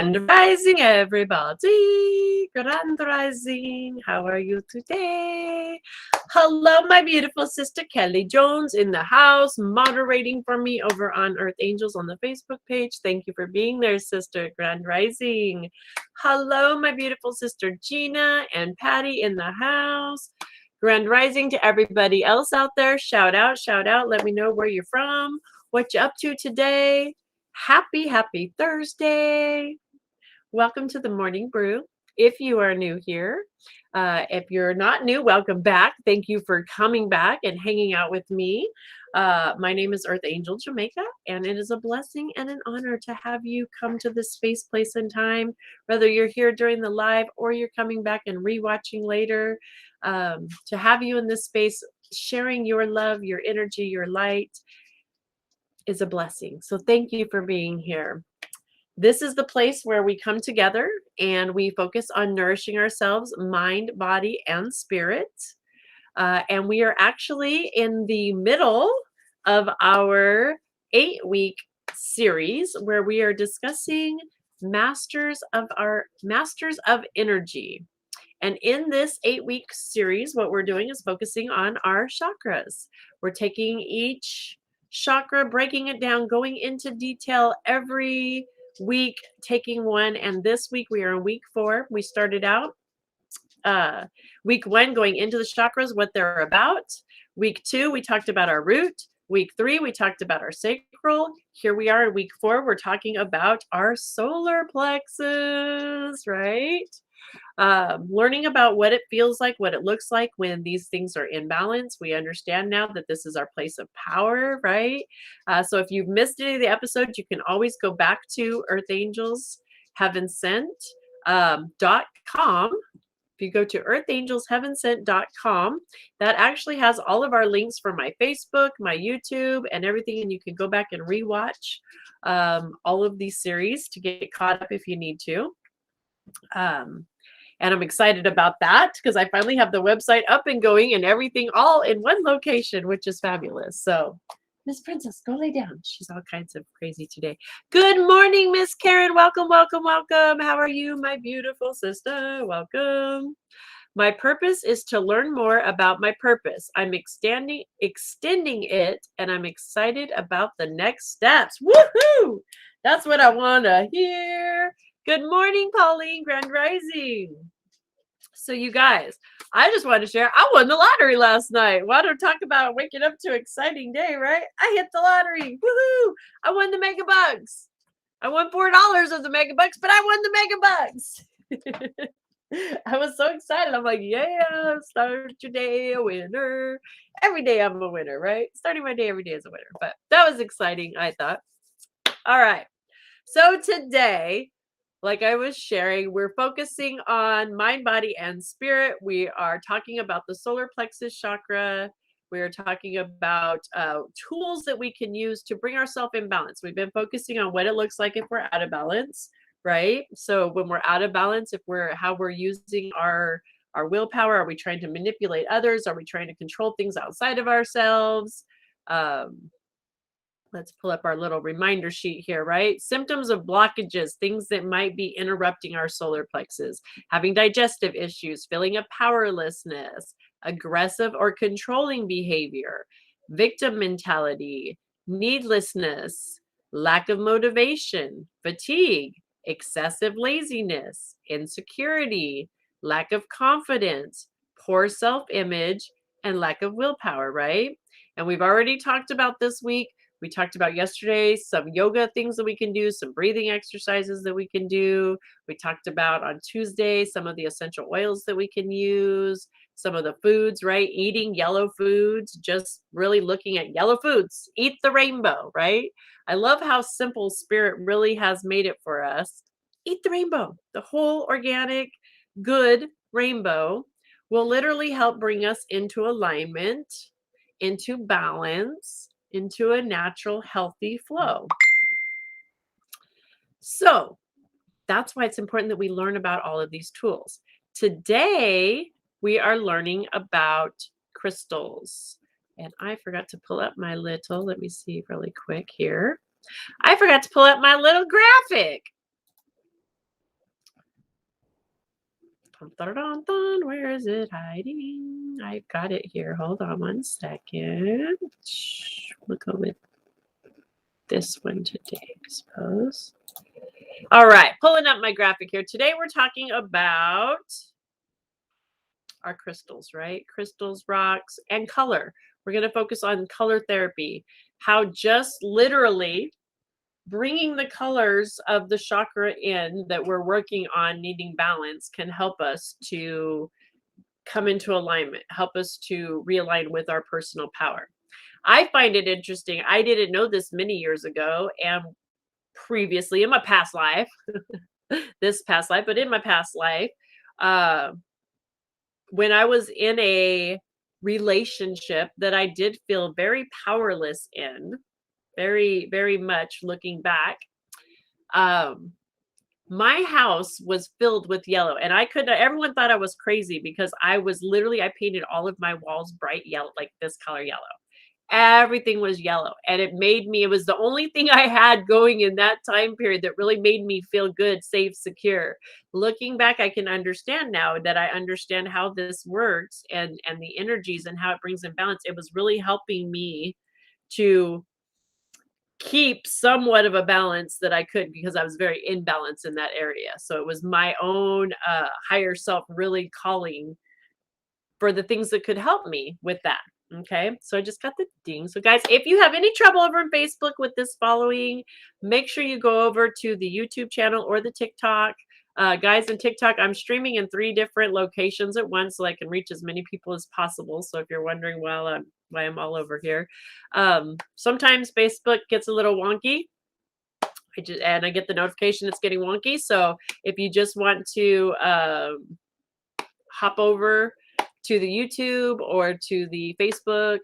Grand Rising, everybody. Grand Rising. How are you today? Hello, my beautiful sister Kelly Jones in the house, moderating for me over on Earth Angels on the Facebook page. Thank you for being there, sister. Grand Rising. Hello, my beautiful sister Gina and Patty in the house. Grand Rising to everybody else out there. Shout out, shout out. Let me know where you're from, what you're up to today. Happy Thursday. Welcome to the Morning Brew. If you are new here, if you're not new, welcome back. Thank you for coming back and hanging out with me. My name is Earth Angel Jamaica, and it is a blessing and an honor to have you come to this space, place, and time, whether you're here during the live or you're coming back and rewatching later. To have you in this space, sharing your love, your energy, your light, is a blessing. So thank you for being here. This is the place where we come together and we focus on nourishing ourselves, mind, body, and spirit. And we are actually in the middle of our 8-week series where we are discussing masters of energy. And in this 8-week series, what we're doing is focusing on our chakras. We're taking each chakra, breaking it down, going into detail every week, taking one. And this week we are in week 4. We started out week 1 going into the chakras, what they're about. Week 2, we talked about our root. Week 3, we talked about our sacral. Here we are in week 4, we're talking about our solar plexus, right? Learning about what it feels like, what it looks like when these things are in balance. We understand now that this is our place of power, right? So if you've missed any of the episodes, you can always go back to earthangelsheavensent.com. If you go to earthangelsheavensent.com, that actually has all of our links for my Facebook, my YouTube, and everything. And you can go back and rewatch all of these series to get caught up if you need to. And I'm excited about that because I finally have the website up and going and everything all in one location, which is fabulous. So, Miss Princess, go lay down. She's all kinds of crazy today. Good morning, Miss Karen. Welcome, welcome, welcome. How are you, my beautiful sister? Welcome. My purpose is to learn more about my purpose. I'm extending it, and I'm excited about the next steps. Woohoo! That's what I want to hear. Good morning, Pauline. Grand Rising. So you guys, I just wanted to share, I won the lottery last night. Want to talk about waking up to an exciting day, right? I hit the lottery. Woohoo! I won the mega bucks. I won $4 of the mega bucks, but I won the mega bucks. I was so excited. I'm like, yeah, start your day a winner. Every day I'm a winner, right? Starting my day every day is a winner. But that was exciting, I thought. All right. So today, like I was sharing, we're focusing on mind, body, and spirit. We are talking about the solar plexus chakra. We are talking about tools that we can use to bring ourselves in balance. We've been focusing on what it looks like if we're out of balance, right? So when we're out of balance, how we're using our willpower, are we trying to manipulate others? Are we trying to control things outside of ourselves? Let's pull up our little reminder sheet here, right? Symptoms of blockages, things that might be interrupting our solar plexus, having digestive issues, feeling of powerlessness, aggressive or controlling behavior, victim mentality, needlessness, lack of motivation, fatigue, excessive laziness, insecurity, lack of confidence, poor self-image, and lack of willpower, right? And we've already talked about this week. We talked about yesterday some yoga things that we can do, some breathing exercises that we can do. We talked about on Tuesday some of the essential oils that we can use, some of the foods, right? Eating yellow foods, just really looking at yellow foods. Eat the rainbow, right? I love how simple Spirit really has made it for us. Eat the rainbow. The whole organic, good rainbow will literally help bring us into alignment, into balance, into a natural, healthy flow. So that's why it's important that we learn about all of these tools. Today, we are learning about crystals. And I forgot to pull up my little, let me see really quick here. I forgot to pull up my little graphic. Dun, dun, dun, where is it hiding? I've got it here. Hold on one second. We'll go with this one today, I suppose. All right, pulling up my graphic here. Today we're talking about our crystals, right? Crystals, rocks, and color. We're going to focus on color therapy. How just literally bringing the colors of the chakra in that we're working on needing balance can help us to come into alignment, help us to realign with our personal power. I find it interesting. I didn't know this many years ago, and previously in my past life, this past life, but in my past life, when I was in a relationship that I did feel very powerless in, very, very much looking back, my house was filled with yellow, and everyone thought I was crazy because I painted all of my walls bright yellow, like this color yellow. Everything was yellow, and it was the only thing I had going in that time period that really made me feel good, safe, secure. Looking back, I can understand now that I understand how this works and the energies and how it brings in balance. It was really helping me to keep somewhat of a balance that I could, because I was very imbalanced in that area. So it was my own higher self really calling for the things that could help me with that. Okay, so I just got the ding. So guys, if you have any trouble over on Facebook with this following, make sure you go over to the YouTube channel or the TikTok. Guys, in TikTok, I'm streaming in 3 different locations at once so I can reach as many people as possible. So if you're wondering why I'm all over here, sometimes Facebook gets a little wonky. I get the notification it's getting wonky. So if you just want to hop over to the YouTube or to the Facebook,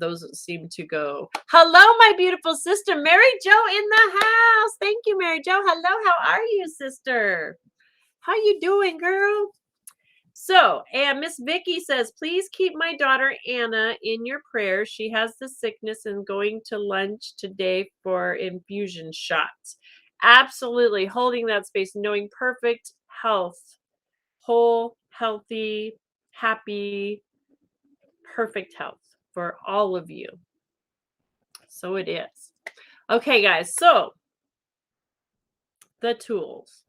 those seem to go. Hello, my beautiful sister, Mary Jo in the house. Thank you, Mary Jo. Hello, how are you, sister? How you doing, girl? So, and Miss Vicky says, please keep my daughter Anna in your prayers. She has the sickness and going to lunch today for infusion shots. Absolutely, holding that space, knowing perfect health, whole, healthy, happy, perfect health for all of you. So it is. Okay, guys, so the tools.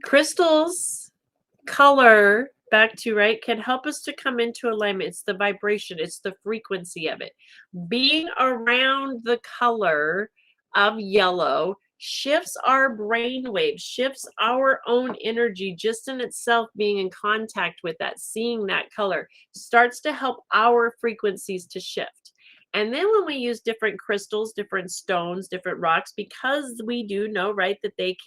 Crystals, color, back to right, can help us to come into alignment. It's the vibration, it's the frequency of it. Being around the color of yellow shifts our brain waves, shifts our own energy just in itself. Being in contact with that, seeing that color starts to help our frequencies to shift. And then when we use different crystals, different stones, different rocks, because we do know, right, that they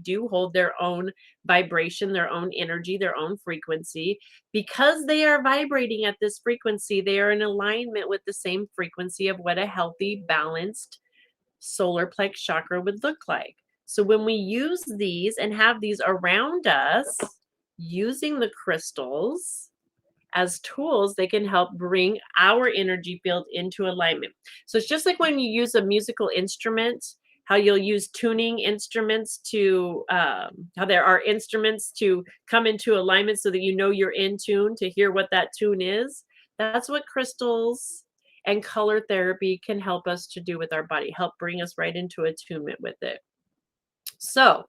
do hold their own vibration, their own energy, their own frequency. Because they are vibrating at this frequency, they are in alignment with the same frequency of what a healthy, balanced solar plex chakra would look like. So when we use these and have these around us, using the crystals as tools, they can help bring our energy field into alignment. So it's just like when you use a musical instrument, how you'll use tuning instruments to, how there are instruments to come into alignment so that you know you're in tune to hear what that tune is. That's what crystals and color therapy can help us to do with our body, help bring us right into attunement with it. So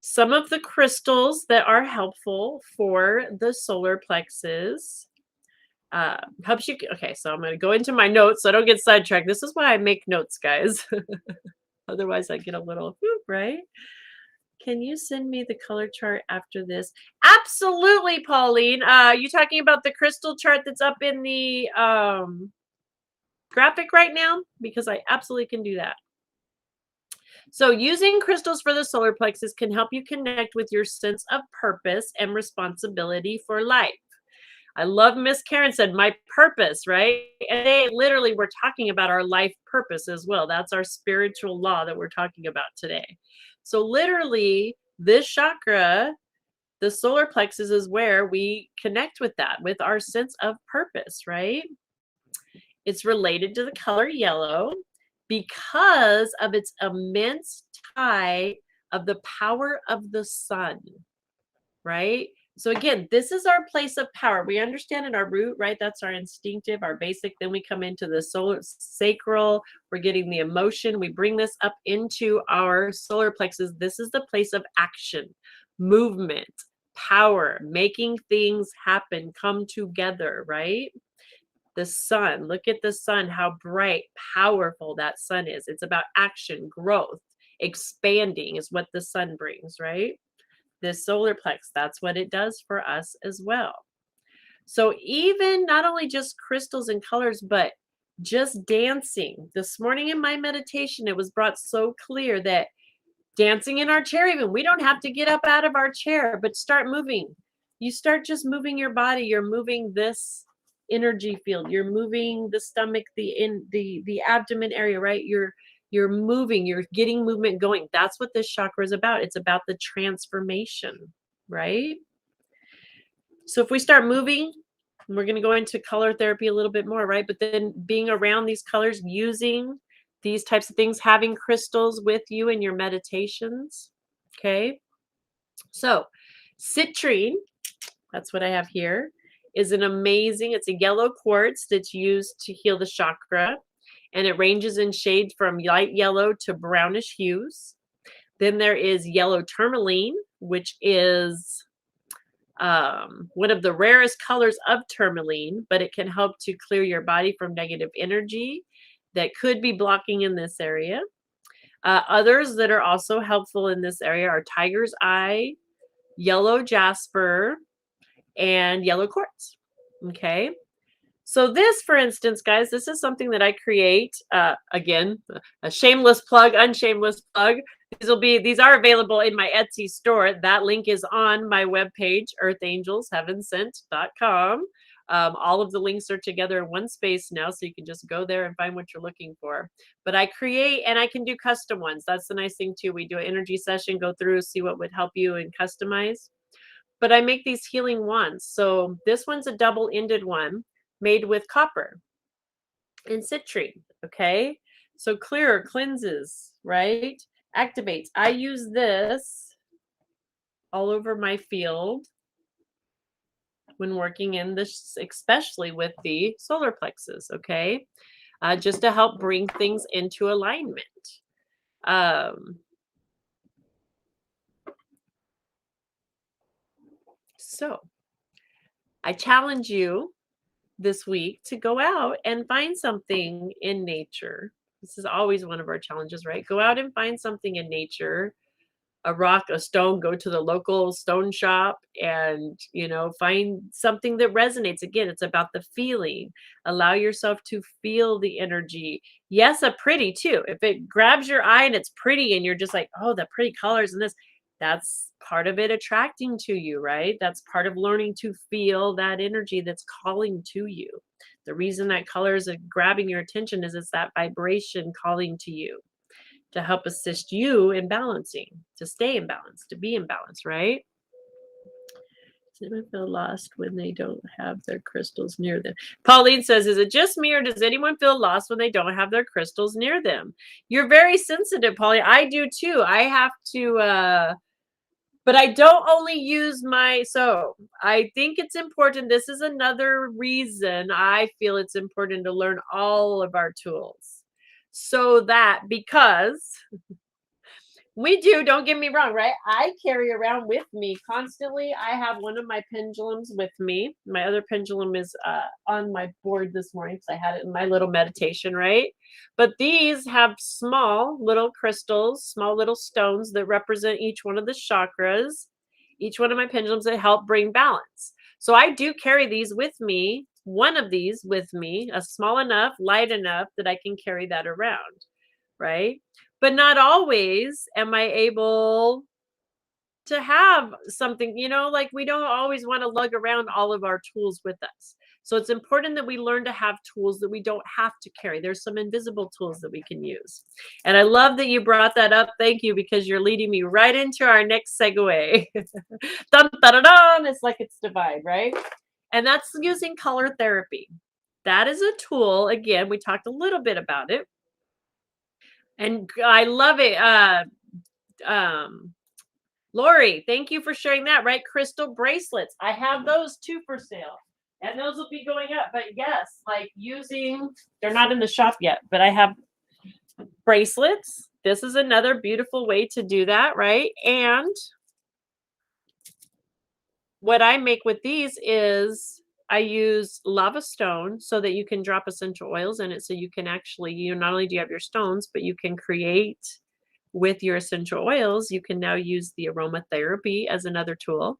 some of the crystals that are helpful for the solar plexus helps you. Okay, so I'm going to go into my notes so I don't get sidetracked. This is why I make notes, guys. Otherwise, I get a little right. Can you send me the color chart after this? Absolutely, Pauline. You talking about the crystal chart that's up in the graphic right now? Because I absolutely can do that. So using crystals for the solar plexus can help you connect with your sense of purpose and responsibility for life. I love Miss Karen said, my purpose, right? And they literally were talking about our life purpose as well. That's our spiritual law that we're talking about today. So literally this chakra, the solar plexus, is where we connect with that, with our sense of purpose, right? It's related to the color yellow because of its immense tie of the power of the sun, right? So again, this is our place of power. We understand in our root, right? That's our instinctive, our basic. Then we come into the solar sacral. We're getting the emotion. We bring this up into our solar plexus. This is the place of action, movement, power, making things happen, come together, right? The sun, look at the sun, how bright, powerful that sun is. It's about action, growth, expanding is what the sun brings, right? This solar plex, that's what it does for us as well. So even not only just crystals and colors, but just dancing. This morning in my meditation, it was brought so clear that dancing in our chair, even we don't have to get up out of our chair, but start moving. You start just moving your body. You're moving this energy field. You're moving the stomach, the abdomen area, right? You're moving, you're getting movement going. That's what this chakra is about. It's about the transformation, right? So if we start moving, we're going to go into color therapy a little bit more, right? But then being around these colors, using these types of things, having crystals with you in your meditations, okay? So citrine, that's what I have here, is an amazing, it's a yellow quartz that's used to heal the chakra, and it ranges in shade from light yellow to brownish hues. Then there is yellow tourmaline, which is one of the rarest colors of tourmaline, but it can help to clear your body from negative energy that could be blocking in this area. Others that are also helpful in this area are tiger's eye, yellow jasper, and yellow quartz. Okay. So this, for instance, guys, this is something that I create. Again, a shameless plug, unshameless plug. These are available in my Etsy store. That link is on my webpage, earthangelsheavensent.com. All of the links are together in one space now, so you can just go there and find what you're looking for. But I create, and I can do custom ones. That's the nice thing too. We do an energy session, go through, see what would help you and customize. But I make these healing wands. So this one's a double-ended one made with copper and citrine, okay? So clearer, cleanses, right? Activates. I use this all over my field when working in this, especially with the solar plexus, okay? Just to help bring things into alignment. So I challenge you this week to go out and find something in nature. This is always one of our challenges, right? Go out and find something in nature, a rock, a stone, go to the local stone shop and, find something that resonates. Again, it's about the feeling. Allow yourself to feel the energy. Yes, a pretty too. If it grabs your eye and it's pretty and you're just like, oh, the pretty colors and this, that's part of it attracting to you, right? That's part of learning to feel that energy that's calling to you. The reason that color is grabbing your attention is it's that vibration calling to you to help assist you in balancing, to stay in balance, to be in balance, right? Does anyone feel lost when they don't have their crystals near them? Pauline says, is it just me or does anyone feel lost when they don't have their crystals near them? You're very sensitive, Pauline. I do too. I have to, but I don't only use so I think it's important. This is another reason I feel it's important to learn all of our tools. So that, because we do, don't get me wrong, right? I carry around with me constantly. I have one of my pendulums with me. My other pendulum is on my board this morning because I had it in my little meditation, right? But these have small little crystals, small little stones that represent each one of the chakras, each one of my pendulums that help bring balance. So I do carry these with me, one of these with me, a small enough, light enough that I can carry that around, right? But not always am I able to have something, like we don't always want to lug around all of our tools with us. So it's important that we learn to have tools that we don't have to carry. There's some invisible tools that we can use. And I love that you brought that up. Thank you, because you're leading me right into our next segue. Dun, dun, dun, dun. It's like it's divine, right? And that's using color therapy. That is a tool. Again, we talked a little bit about it. And I love it. Lori, thank you for sharing that, right? Crystal bracelets. I have those too for sale. And those will be going up. But yes, like they're not in the shop yet, but I have bracelets. This is another beautiful way to do that, right? And what I make with these is I use lava stone so that you can drop essential oils in it. So you can actually, not only do you have your stones, but you can create with your essential oils. You can now use the aromatherapy as another tool.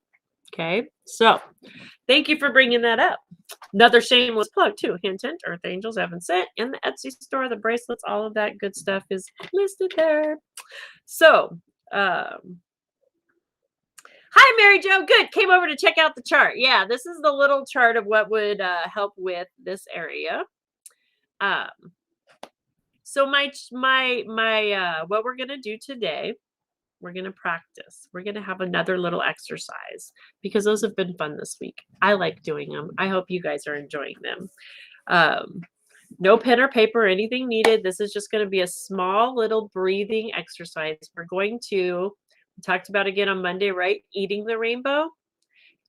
Okay. So thank you for bringing that up. Another shameless plug too. Hint, hint, Earth Angels Heaven Sent in the Etsy store, the bracelets, all of that good stuff is listed there. So, hi, Mary Jo. Good. Came over to check out the chart. Yeah, this is the little chart of what would help with this area. So what we're gonna do today, we're gonna practice. We're gonna have another little exercise because those have been fun this week. I like doing them. I hope you guys are enjoying them. No pen or paper or anything needed. This is just going to be a small little breathing exercise. We talked about again on Monday, right? Eating the rainbow.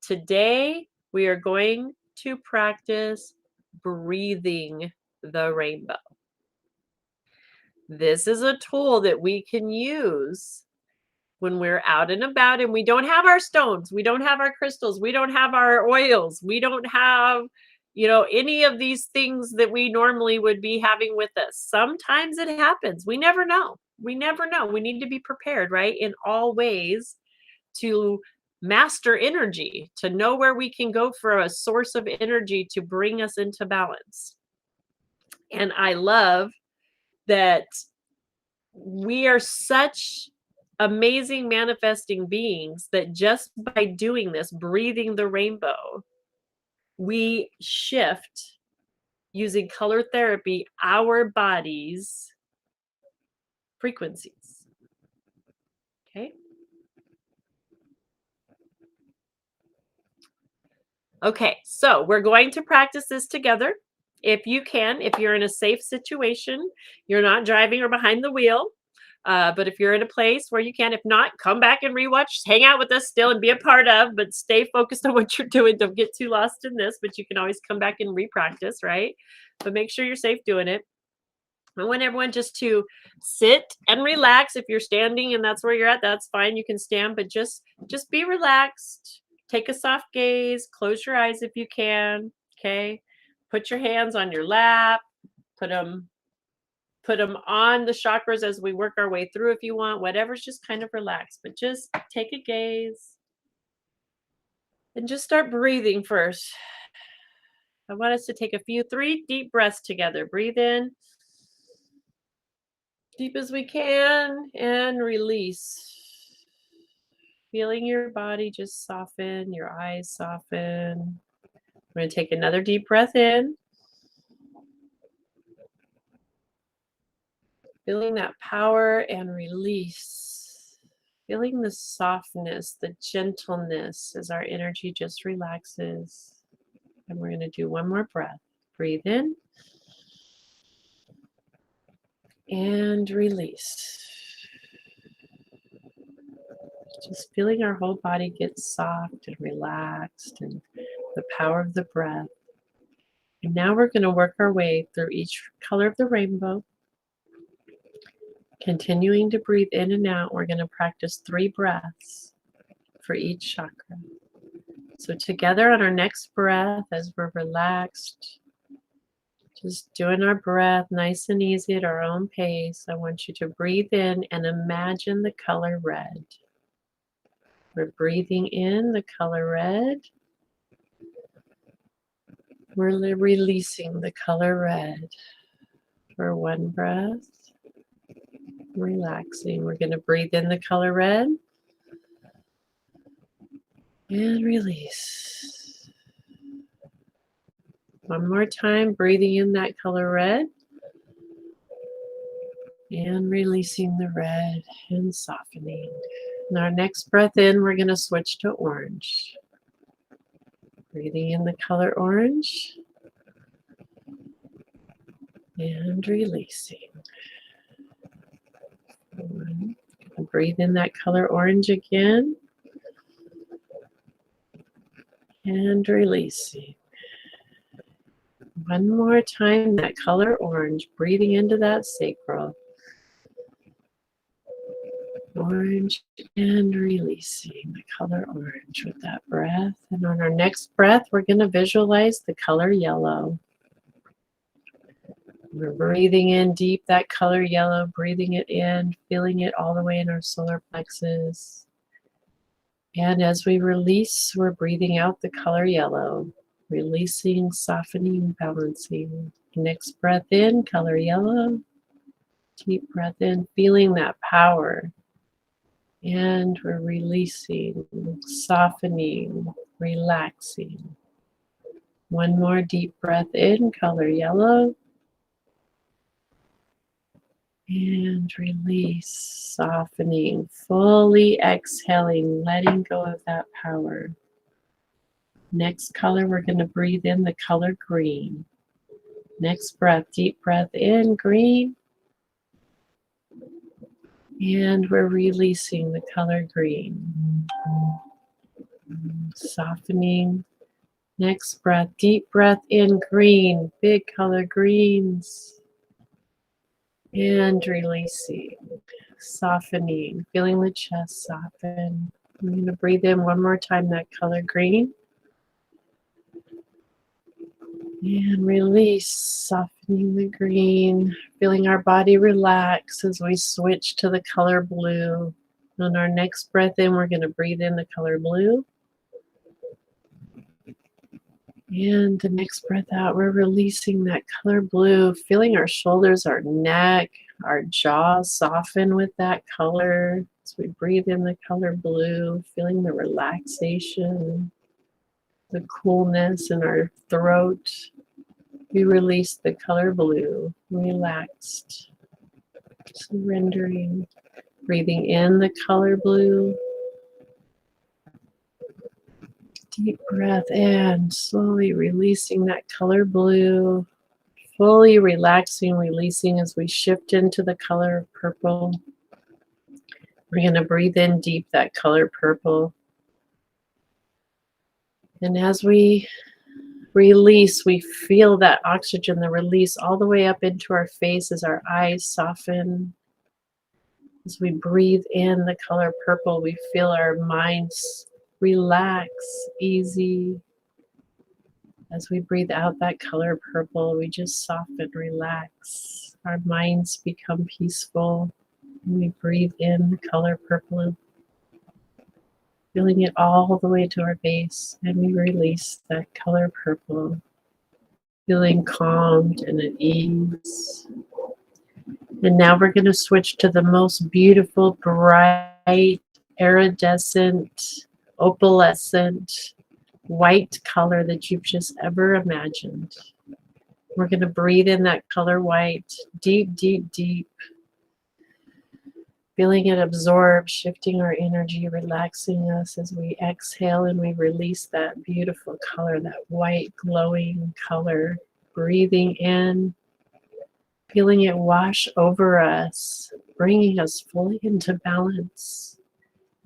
Today, we are going to practice breathing the rainbow. This is a tool that we can use when we're out and about and we don't have our stones, we don't have our crystals, we don't have our oils, we don't have, any of these things that we normally would be having with us. Sometimes it happens. We never know. We never know. We need to be prepared, right? In all ways to master energy, to know where we can go for a source of energy to bring us into balance. And I love that we are such amazing manifesting beings that just by doing this, breathing the rainbow, we shift using color therapy our body's frequencies. Okay. Okay, so we're going to practice this together. If you can, if you're in a safe situation, you're not driving or behind the wheel. But if you're in a place where you can, if not, come back and rewatch, hang out with us still and be a part of, but stay focused on what you're doing. Don't get too lost in this, but you can always come back and repractice, right? But make sure you're safe doing it. I want everyone just to sit and relax. If you're standing and that's where you're at, that's fine. You can stand, but just be relaxed. Take a soft gaze. Close your eyes if you can. Okay. Put your hands on your lap. Put them on the chakras as we work our way through if you want. Whatever's just kind of relaxed, but just take a gaze and just start breathing first. I want us to take 3 deep breaths together. Breathe in deep as we can and release. Feeling your body just soften, your eyes soften. We're going to take another deep breath in. Feeling that power and release. Feeling the softness, the gentleness as our energy just relaxes. And we're going to do one more breath. Breathe in and release. Just feeling our whole body get soft and relaxed and the power of the breath. And now we're going to work our way through each color of the rainbow. Continuing to breathe in and out, we're going to practice 3 breaths for each chakra. So together on our next breath, as we're relaxed, just doing our breath nice and easy at our own pace, I want you to breathe in and imagine the color red. We're breathing in the color red. We're releasing the color red for 1 breath. Relaxing. We're going to breathe in the color red and release. One more time, breathing in that color red and releasing the red and softening. And our next breath in, we're going to switch to orange. Breathing in the color orange and releasing. Breathe in that color orange again. And releasing. One more time, that color orange, breathing into that sacral. Orange and releasing the color orange with that breath. And on our next breath, we're going to visualize the color yellow. We're breathing in deep that color yellow, breathing it in, feeling it all the way in our solar plexus. And as we release, we're breathing out the color yellow, releasing, softening, balancing. Next breath in, color yellow. Deep breath in, feeling that power. And we're releasing, softening, relaxing. One more deep breath in, color yellow. And release, softening, fully exhaling, letting go of that power. Next color, we're going to breathe in the color green. Next breath, deep breath in, green. And we're releasing the color green. Softening. Next breath, deep breath in, green, big color greens. And releasing, softening, feeling the chest soften. I'm going to breathe in one more time that color green. And release, softening the green, feeling our body relax as we switch to the color blue. On our next breath in, we're going to breathe in the color blue. And the next breath out, we're releasing that color blue, feeling our shoulders, our neck, our jaw soften with that color. As we breathe in the color blue, feeling the relaxation, the coolness in our throat. We release the color blue, relaxed, surrendering, breathing in the color blue. Deep breath in, slowly releasing that color blue, fully relaxing, releasing as we shift into the color of purple. We're going to breathe in deep that color purple. And as we release, we feel that oxygen, the release all the way up into our face as our eyes soften. As we breathe in the color purple, we feel our minds relax, easy. As we breathe out that color purple, we just soften, relax. Our minds become peaceful. And we breathe in the color purple, feeling it all the way to our base. And we release that color purple, feeling calmed and at ease. And now we're going to switch to the most beautiful, bright, iridescent, opalescent, white color that you've just ever imagined. We're going to breathe in that color white, deep, deep, deep. Feeling it absorb, shifting our energy, relaxing us as we exhale and we release that beautiful color, that white glowing color. Breathing in, feeling it wash over us, bringing us fully into balance.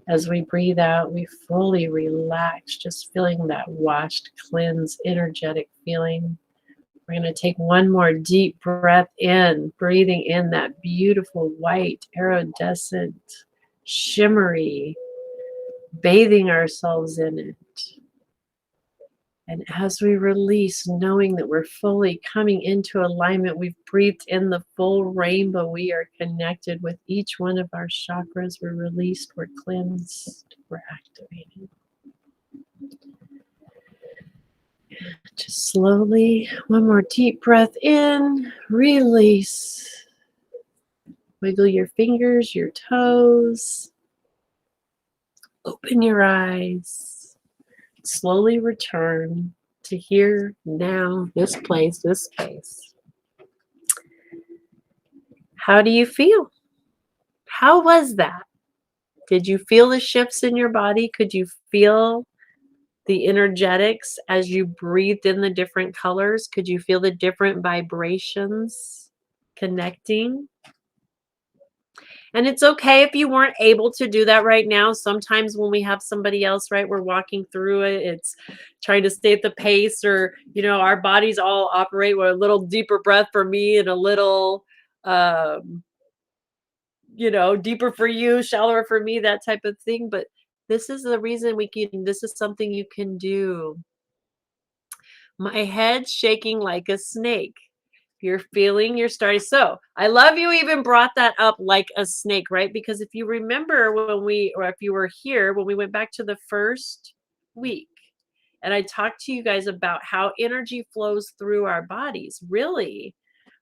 As we breathe out, we fully relax, just feeling that washed, cleansed, energetic feeling. We're going to take one more deep breath in, breathing in that beautiful white, iridescent, shimmery, bathing ourselves in it. And as we release, knowing that we're fully coming into alignment, we've breathed in the full rainbow. We are connected with each one of our chakras. We're released, we're cleansed, we're activated. Just slowly, one more deep breath in, release. Wiggle your fingers, your toes. Open your eyes. Slowly return to here, now, this place, this space. How do you feel? How was that? Did you feel the shifts in your body? Could you feel the energetics as you breathed in the different colors? Could you feel the different vibrations connecting? And it's okay if you weren't able to do that right now. Sometimes when we have somebody else, right, we're walking through it, it's trying to stay at the pace, or, our bodies all operate with a little deeper breath for me and a little, um, deeper for you, shallower for me, that type of thing. But this is the reason this is something you can do. My head's shaking like a snake. You're feeling you're starting. So I love you even brought that up, like a snake, right? Because if you remember or if you were here, when we went back to the first week, and I talked to you guys about how energy flows through our bodies, really,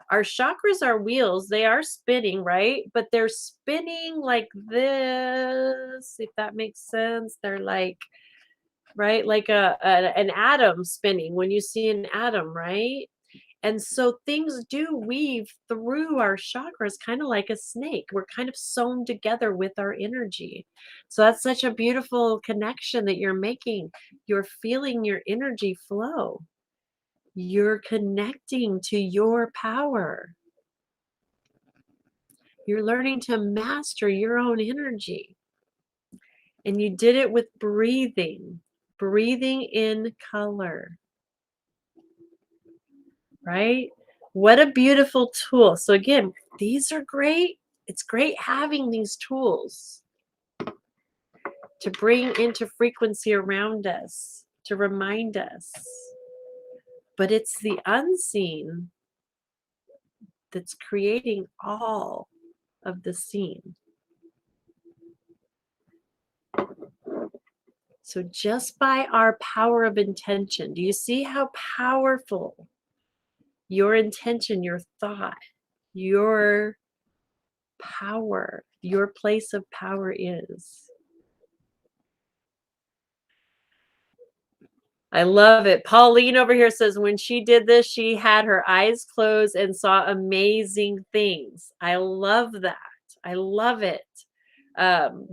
our chakras are wheels. They are spinning, right? But they're spinning like this, if that makes sense. They're like, right? Like an atom spinning when you see an atom, right? And so things do weave through our chakras, kind of like a snake. We're kind of sewn together with our energy. So that's such a beautiful connection that you're making. You're feeling your energy flow. You're connecting to your power. You're learning to master your own energy. And you did it with breathing in color, right? What a beautiful tool. So again, these are great. It's great having these tools to bring into frequency around us, to remind us. But it's the unseen that's creating all of the seen. So just by our power of intention, do you see how powerful your intention, your thought, your power, your place of power is? I love it. Pauline over here says when she did this, she had her eyes closed and saw amazing things. I love that. I love it.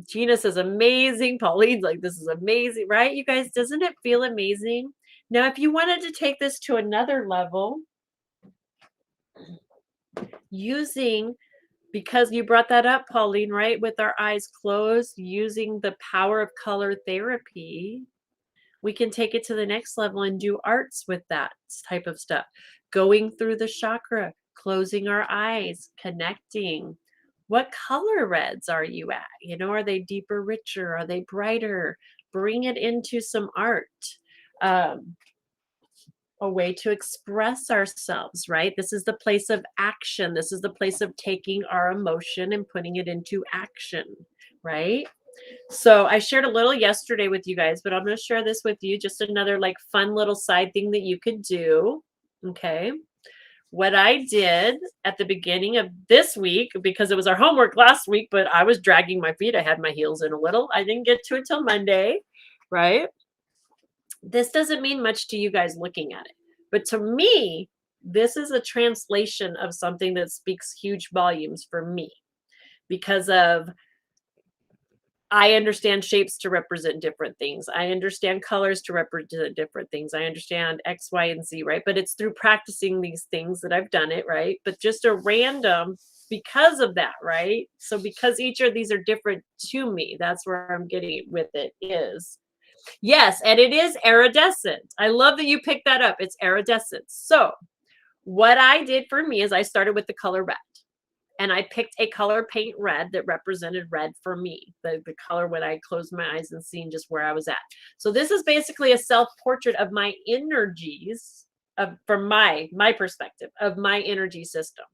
Gina says amazing. Pauline's like, this is amazing, right? You guys, doesn't it feel amazing? Now, if you wanted to take this to another level, because you brought that up, Pauline, right? With our eyes closed, using the power of color therapy, we can take it to the next level and do arts with that type of stuff. Going through the chakra, closing our eyes, connecting. What color reds are you at? Are they deeper, richer? Are they brighter? Bring it into some art. A way to express ourselves, right? This is the place of action. This is the place of taking our emotion and putting it into action, right? So I shared a little yesterday with you guys, but I'm going to share this with you. Just another like fun little side thing that you could do. Okay. What I did at the beginning of this week, because it was our homework last week, but I was dragging my feet. I had my heels in a little. I didn't get to it till Monday, right? This doesn't mean much to you guys looking at it, but to me, this is a translation of something that speaks huge volumes for me, because of I understand shapes to represent different things. I understand colors to represent different things. I understand X, Y, and Z, right? But it's through practicing these things that I've done it, right? But just a random because of that, right? So because each of these are different to me, that's where I'm getting with it is. Yes, and it is iridescent. I love that you picked that up. It's iridescent. So what I did for me is I started with the color red. And I picked a color paint red that represented red for me, the color when I closed my eyes and seen just where I was at. So this is basically a self-portrait of my energies, from my perspective of my energy system.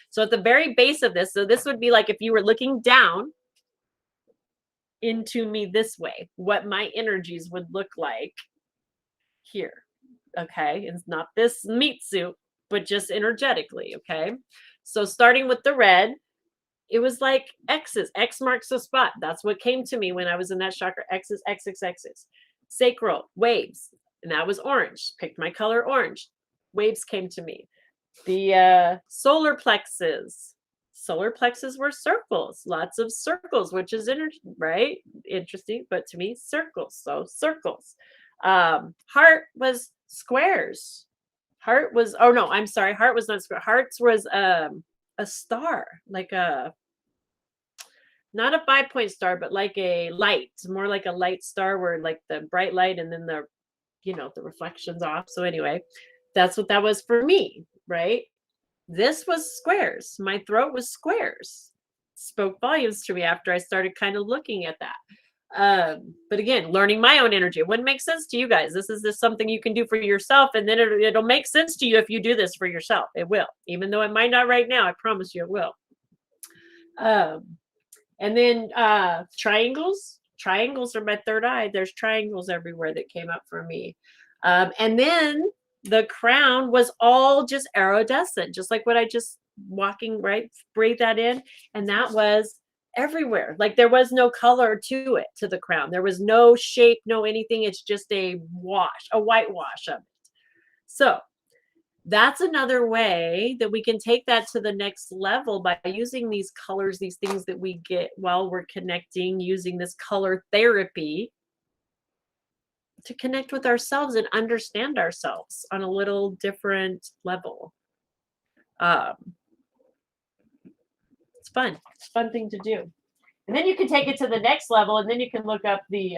So at the very base of this, so this would be like if you were looking down into me this way, what my energies would look like here. Okay, it's not this meat suit, but just energetically. Okay, so starting with the red, it was like X's. X marks the spot. That's what came to me when I was in that chakra. X's, X's, X's. Sacral, waves. And that was orange. Picked my color orange. Waves came to me. The solar plexus. Solar plexus were circles. Lots of circles, which is right? Interesting. But to me, circles. So circles. Heart was squares. Heart was, oh no, I'm sorry. Heart was not square. Hearts was a star, like a not a 5-point star, but like a light, more like a light star where like the bright light and then the, the reflections off. So anyway, that's what that was for me, right? This was squares. My throat was squares. Spoke volumes to me after I started kind of looking at that. But again, learning my own energy. It wouldn't make sense to you guys. This is just something you can do for yourself, and then it'll make sense to you if you do this for yourself. It will, even though it might not right now. I promise you, it will. And then triangles. Triangles are my third eye. There's triangles everywhere that came up for me. And then the crown was all just iridescent, just like what I just walking, right? Breathe that in. And that was everywhere. Like there was no color to it, to the crown. There was no shape, no anything. It's just a wash, a whitewash of it. So that's another way that we can take that to the next level by using these colors, these things that we get while we're connecting, using this color therapy to connect with ourselves and understand ourselves on a little different level. It's fun. It's a fun thing to do. And then you can take it to the next level, and then you can look up the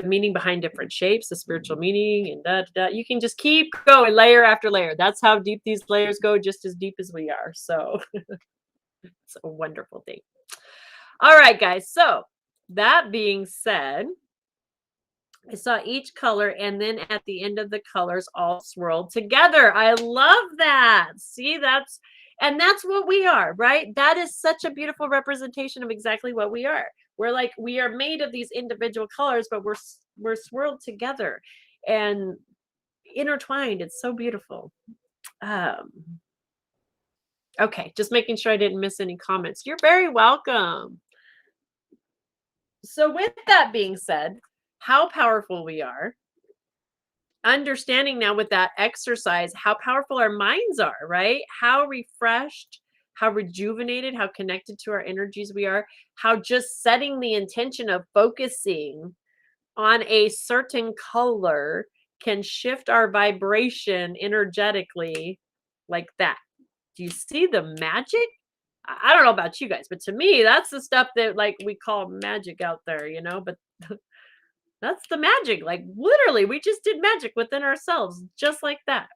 meaning behind different shapes, the spiritual meaning, and you can just keep going layer after layer. That's how deep these layers go, just as deep as we are. So it's a wonderful thing. All right, guys. So that being said, I saw each color, and then at the end of the colors all swirled together. I love that. See, that's what we are, right? That is such a beautiful representation of exactly what we are. We are made of these individual colors, but we're swirled together and intertwined. It's so beautiful. Okay, just making sure I didn't miss any comments. You're very welcome. So with that being said, how powerful we are, understanding now with that exercise how powerful our minds are, right? How refreshed, how rejuvenated, how connected to our energies we are, how just setting the intention of focusing on a certain color can shift our vibration energetically like that. Do you see the magic? I don't know about you guys, but to me, that's the stuff that like we call magic out there, but that's the magic. Like literally, we just did magic within ourselves, just like that.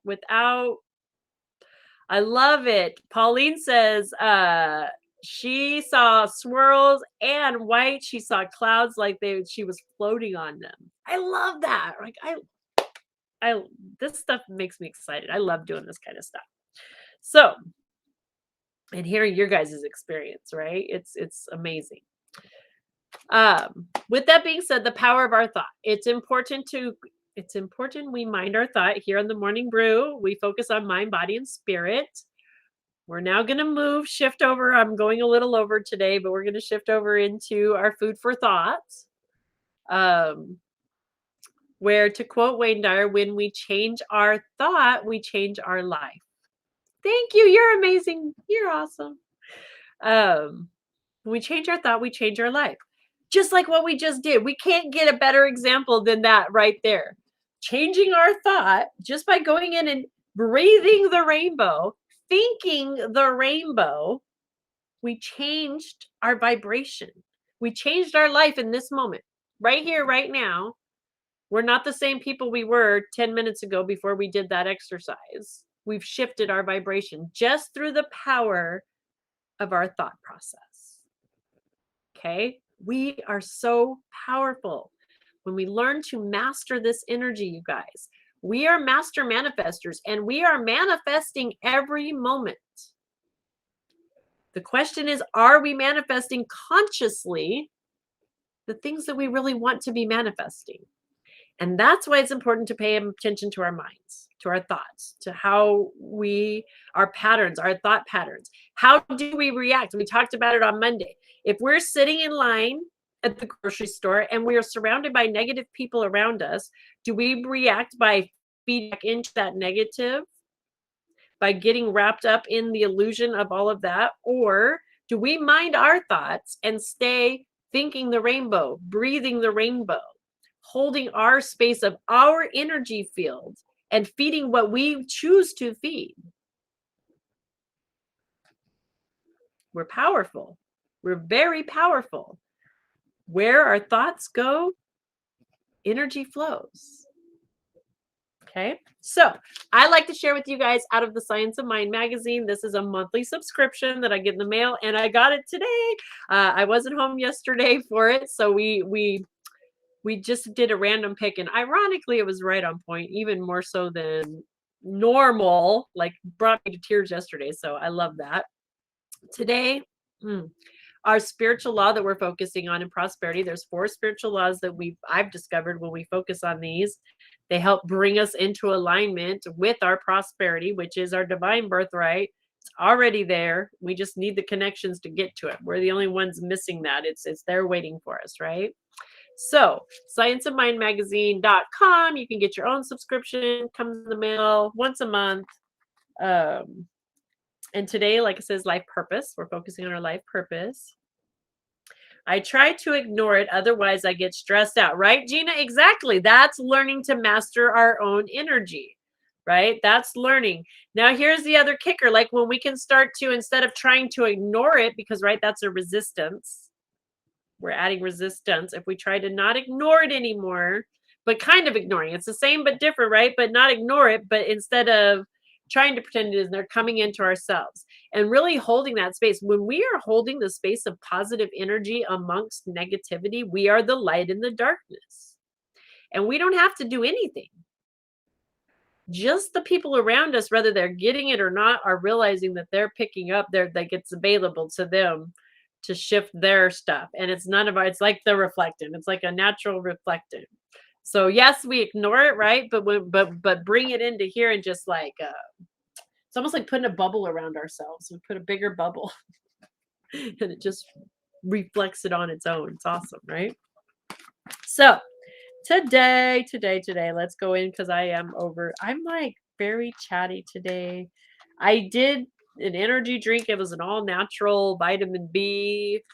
I love it. Pauline says she saw swirls and white. She saw clouds like she was floating on them. I love that. Like this stuff makes me excited. I love doing this kind of stuff. So, and hearing your guys' experience, right? It's amazing. With that being said, the power of our thought. It's important we mind our thought here on the Morning Brew. We focus on mind, body, and spirit. We're now going to shift over. I'm going a little over today, but we're going to shift over into our food for thought. Where, to quote Wayne Dyer, when we change our thought, we change our life. Thank you. You're amazing. You're awesome. When we change our thought, we change our life. Just like what we just did. We can't get a better example than that right there. Changing our thought just by going in and breathing the rainbow, thinking the rainbow, we changed our vibration. We changed our life in this moment, right here, right now. We're not the same people we were 10 minutes ago before we did that exercise. We've shifted our vibration just through the power of our thought process. Okay? We are so powerful when we learn to master this energy, you guys. We are master manifestors, and we are manifesting every moment. The question is, are we manifesting consciously the things that we really want to be manifesting? And that's why it's important to pay attention to our minds, to our thoughts, to how our patterns, our thought patterns. How do we react? We talked about it on Monday. If we're sitting in line at the grocery store and we are surrounded by negative people around us, do we react by feedback into that negative, by getting wrapped up in the illusion of all of that? Or do we mind our thoughts and stay thinking the rainbow, breathing the rainbow, holding our space of our energy field and feeding what we choose to feed? We're powerful. We're very powerful. Where our thoughts go, energy flows. Okay, so I like to share with you guys out of the Science of Mind magazine. This is a monthly subscription that I get in the mail, and I got it today. I wasn't home yesterday for it, so we just did a random pick, and ironically, it was right on point, even more so than normal. Like, brought me to tears yesterday, so I love that. Today, our spiritual law that we're focusing on in prosperity. There's 4 spiritual laws that I've discovered when we focus on these. They help bring us into alignment with our prosperity, which is our divine birthright. It's already there. We just need the connections to get to it. We're the only ones missing that. It's there waiting for us, right? So, scienceofmindmagazine.com. You can get your own subscription. Comes in the mail once a month. And today, like it says, life purpose. We're focusing on our life purpose. I try to ignore it, otherwise I get stressed out, right, Gina? Exactly. That's learning to master our own energy, right? That's learning. Now, here's the other kicker. Like, when we can start to, instead of trying to ignore it, because, right, that's a resistance. We're adding resistance. If we try to not ignore it anymore, but kind of ignoring, it's the same but different, right? But not ignore it, but instead of trying to pretend it is, they're coming into ourselves and really holding that space. When we are holding the space of positive energy amongst negativity, we are the light in the darkness. And we don't have to do anything. Just the people around us, whether they're getting it or not, are realizing that they're picking up that it's available to them to shift their stuff. And it's none of our, it's like the reflectant. It's like a natural reflectant. So yes, we ignore it, right? But bring it into here and just like it's almost like putting a bubble around ourselves. We put a bigger bubble and it just reflects it on its own. It's awesome, right? So today, let's go in because I'm like very chatty today. I did an energy drink. It was an all natural vitamin B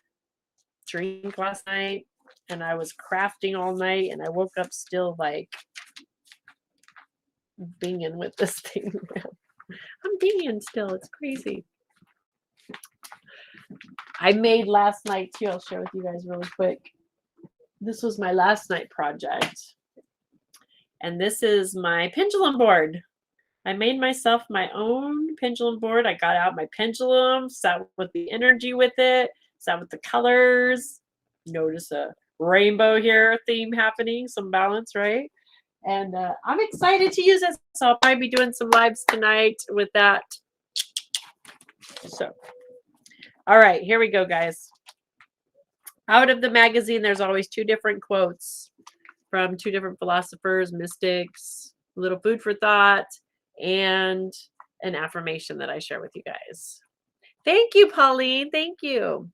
drink last night. And I was crafting all night, and I woke up still like binging with this thing. I'm binging still. It's crazy. I made last night too. I'll share with you guys really quick. This was my last night project. And this is my pendulum board. I made myself my own pendulum board. I got out my pendulum, sat with the energy with it, sat with the colors. Notice a rainbow here theme happening, some balance, right? And I'm excited to use it. So I'll probably be doing some lives tonight with that. So, all right, here we go, guys. Out of the magazine, there's always 2 different quotes from 2 different philosophers, mystics, a little food for thought, and an affirmation that I share with you guys. Thank you, Pauline. Thank you.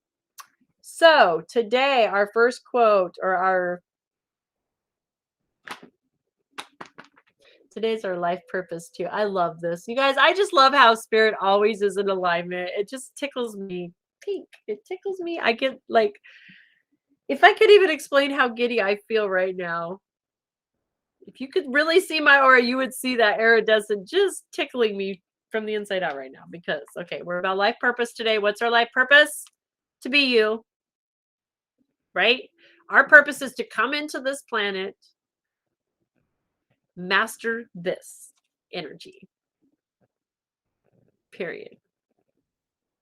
So today, our first quote, or today's our life purpose too. I love this. You guys, I just love how spirit always is in alignment. It just tickles me pink. It tickles me. I get like, if I could even explain how giddy I feel right now, if you could really see my aura, you would see that iridescent just tickling me from the inside out right now. Because, okay, we're about life purpose today. What's our life purpose? To be you. Right? Our purpose is to come into this planet, master this energy. Period.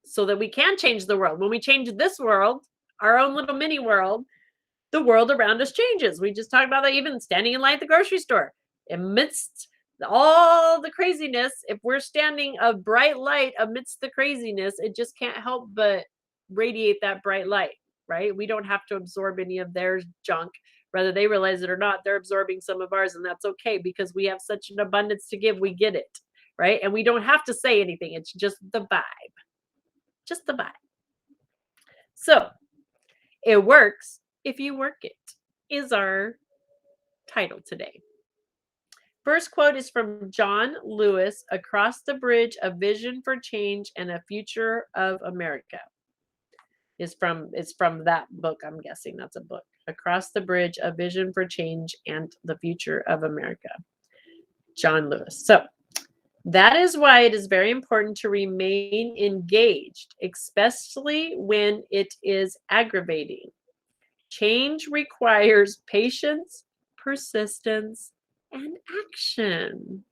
So that we can change the world. When we change this world, our own little mini world, the world around us changes. We just talked about that, even standing in line at the grocery store. Amidst all the craziness, if we're standing a bright light amidst the craziness, it just can't help but radiate that bright light, right? We don't have to absorb any of their junk. Whether they realize it or not, they're absorbing some of ours, and that's okay because we have such an abundance to give. We get it, right? And we don't have to say anything. It's just the vibe. Just the vibe. So it works if you work it, is our title today. First quote is from John Lewis, Across the Bridge, A Vision for Change and a Future of America. It's from that book, I'm guessing that's a book. Across the Bridge, A Vision for Change and the Future of America. John Lewis. So That is why it is very important to remain engaged, especially when it is aggravating. Change requires patience, persistence, and action.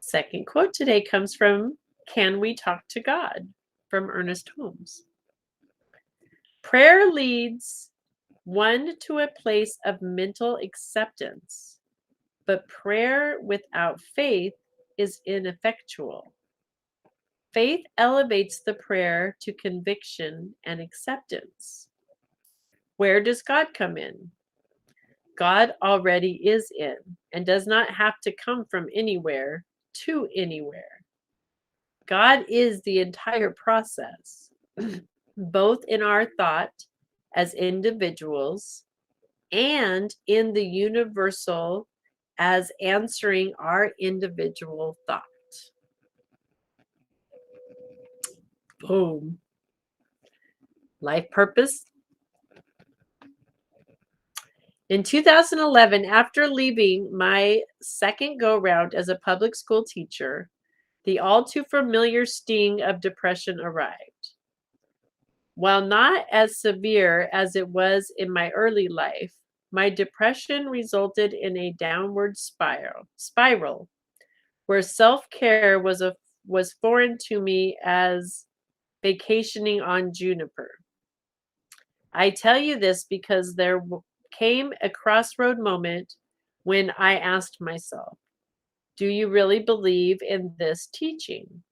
Second quote today comes from Can We Talk to God? From Ernest Holmes. Prayer leads one to a place of mental acceptance, but prayer without faith is ineffectual. Faith elevates the prayer to conviction and acceptance. Where does God come in? God already is in and does not have to come from anywhere to anywhere. God is the entire process, both in our thought as individuals and in the universal as answering our individual thought. Boom. Life purpose. In 2011, after leaving my second go round as a public school teacher, the all too familiar sting of depression arrived. While not as severe as it was in my early life, my depression resulted in a downward spiral where self-care was foreign to me as vacationing on juniper. I tell you this because there came a crossroad moment when I asked myself, do you really believe in this teaching?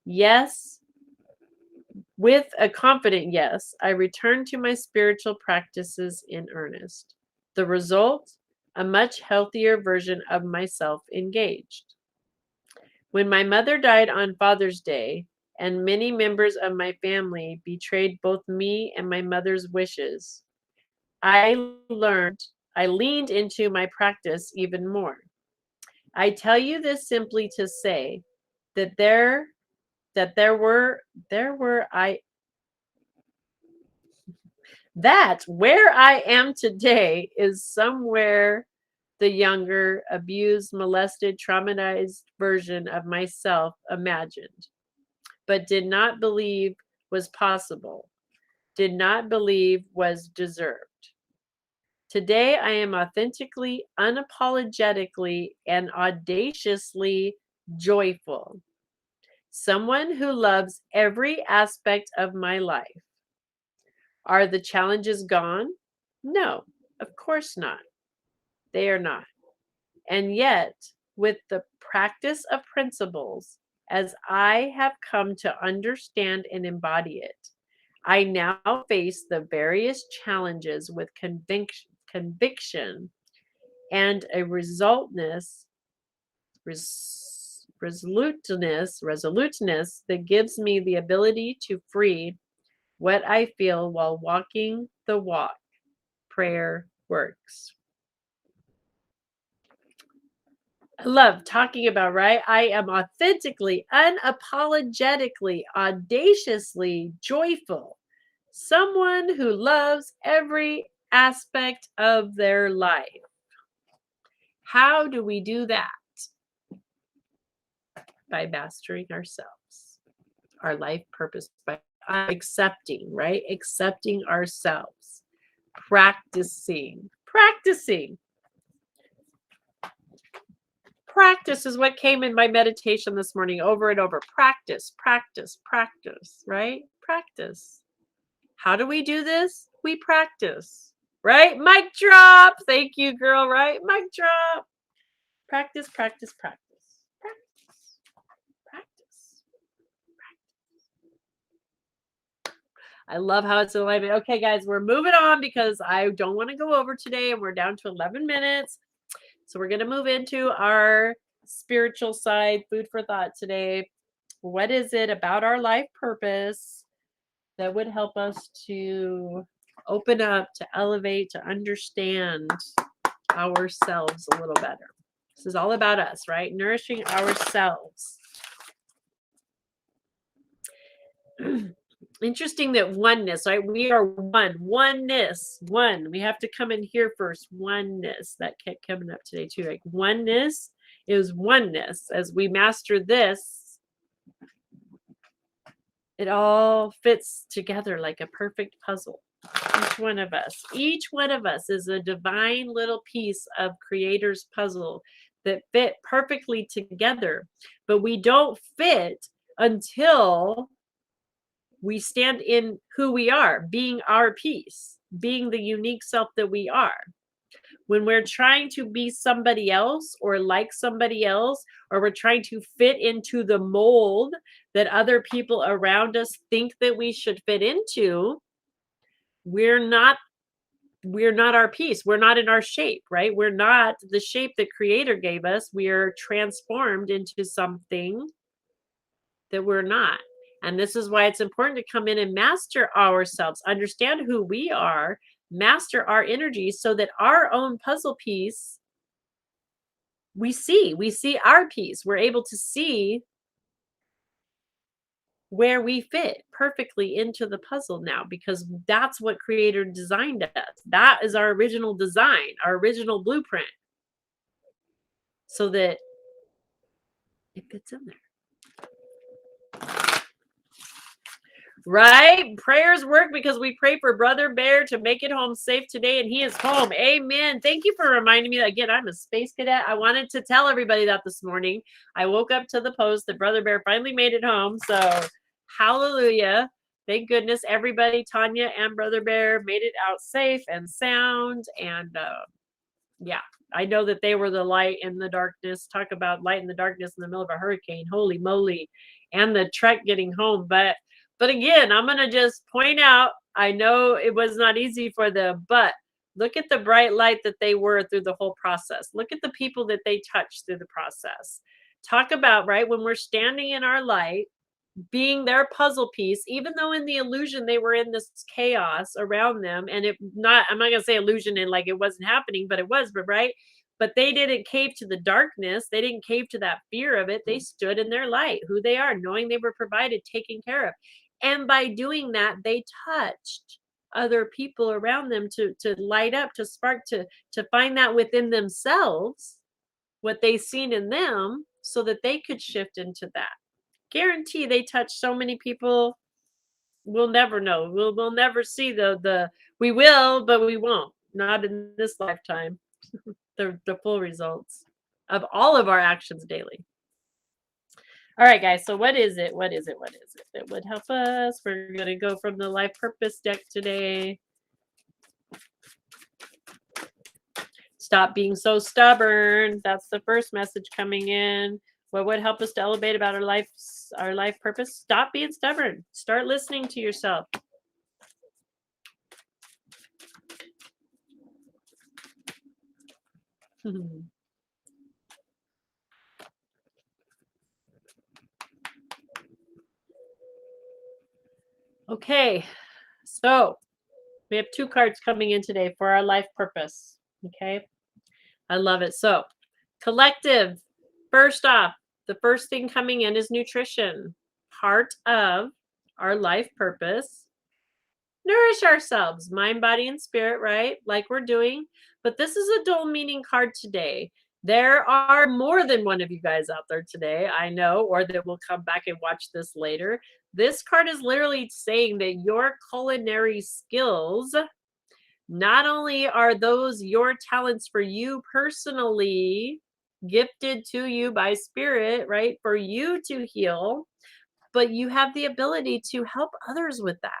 Yes. With a confident yes, I returned to my spiritual practices in earnest. The result? A much healthier version of myself engaged. When my mother died on Father's Day, and many members of my family betrayed both me and my mother's wishes, I leaned into my practice even more. I tell you this simply to say that where I am today is somewhere the younger, abused, molested, traumatized version of myself imagined, but did not believe was possible, did not believe was deserved. Today, I am authentically, unapologetically, and audaciously joyful. Someone who loves every aspect of my life. Are the challenges gone? No, of course not. They are not. And yet, with the practice of principles, as I have come to understand and embody it, I now face the various challenges with conviction and a resoluteness that gives me the ability to free what I feel while walking the walk. Prayer works. I love talking about, right? I am authentically, unapologetically, audaciously joyful. Someone who loves every aspect of their life. How do we do that? By mastering ourselves, our life purpose, by accepting, right? Accepting ourselves, practicing. Practice is what came in my meditation this morning over and over. Practice, right? Practice. How do we do this? We practice, right? Mic drop. Thank you, girl, right? Mic drop. Practice. I love how it's in alignment. Okay, guys, we're moving on because I don't want to go over today, and we're down to 11 minutes. So we're going to move into our spiritual side, food for thought today. What is it about our life purpose that would help us to open up, to elevate, to understand ourselves a little better? This is all about us, right? Nourishing ourselves. Interesting that oneness, right? We are one. Oneness. One. We have to come in here first. Oneness. That kept coming up today too. Like oneness is oneness. As we master this, it all fits together like a perfect puzzle. Each one of us. Each one of us is a divine little piece of Creator's puzzle that fit perfectly together. But we don't fit until we stand in who we are, being our piece, being the unique self that we are. When we're trying to be somebody else or like somebody else, or we're trying to fit into the mold that other people around us think that we should fit into, we're not our piece. We're not in our shape, right? We're not the shape that Creator gave us. We are transformed into something that we're not. And this is why it's important to come in and master ourselves, understand who we are, master our energy so that our own puzzle piece, we see our piece. We're able to see where we fit perfectly into the puzzle now, because that's what Creator designed us. That is our original design, our original blueprint, so that it fits in there. Right? Prayers work because we pray for Brother Bear to make it home safe today, and he is home. Amen. Thank you for reminding me that, again, I'm a space cadet. I wanted to tell everybody that this morning. I woke up to the post that Brother Bear finally made it home. So, hallelujah. Thank goodness everybody, Tanya and Brother Bear, made it out safe and sound. And yeah, I know that they were the light in the darkness. Talk about light in the darkness in the middle of a hurricane. Holy moly. And the trek getting home. But again, I'm going to just point out, I know it was not easy for them, but look at the bright light that they were through the whole process. Look at the people that they touched through the process. Talk about, right, when we're standing in our light, being their puzzle piece, even though in the illusion they were in this chaos around them, and I'm not gonna say illusion and like it wasn't happening, but it was, but right. But they didn't cave to the darkness, they didn't cave to that fear of it. They stood in their light, who they are, knowing they were provided, taken care of. And by doing that, they touched other people around them to light up, to spark, to find that within themselves, what they seen in them, so that they could shift into that. Guarantee they touch so many people. We'll never know. We'll never see the we will, but we won't. Not in this lifetime. The full results of all of our actions daily. All right, guys. So what is it? What is it? What is it that would help us? We're gonna go from the life purpose deck today. Stop being so stubborn. That's the first message coming in. What would help us to elevate about our life purpose? Stop being stubborn. Start listening to yourself. Okay, so we have 2 cards coming in today for our life purpose. Okay, I love it. So, collective. First off, the first thing coming in is nutrition. Part of our life purpose. Nourish ourselves, mind, body, and spirit, right? Like we're doing. But this is a dual meaning card today. There are more than one of you guys out there today, I know, or that will come back and watch this later. This card is literally saying that your culinary skills, not only are those your talents for you personally, gifted to you by spirit, right? For you to heal, but you have the ability to help others with that.